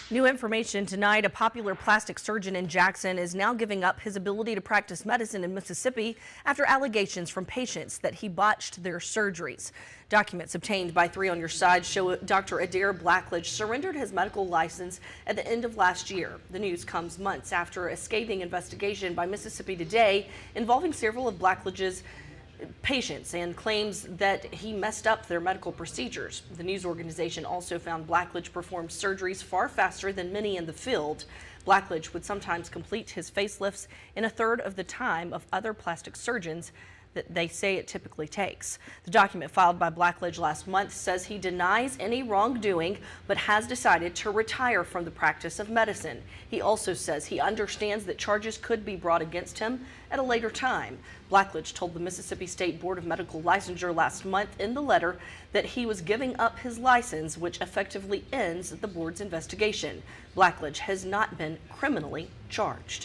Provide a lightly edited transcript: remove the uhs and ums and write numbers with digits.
New information tonight. A popular plastic surgeon in Jackson is now giving up his ability to practice medicine in Mississippi after allegations from patients that he botched their surgeries. Documents obtained by 3 on Your Side show Dr. Adair Blackledge surrendered his medical license at the end of last year. The news comes months after a scathing investigation by Mississippi Today involving several of Blackledge's patients and claims that he messed up their medical procedures. The news organization also found Blackledge performed surgeries far faster than many in the field. Blackledge would sometimes complete his facelifts in a third of the time of other plastic surgeons that they say it typically takes. The document filed by Blackledge last month says he denies any wrongdoing but has decided to retire from the practice of medicine. He also says he understands that charges could be brought against him at a later time. Blackledge told the Mississippi State Board of Medical Licensure last month in the letter that he was giving up his license, which effectively ends the board's investigation. Blackledge has not been criminally charged.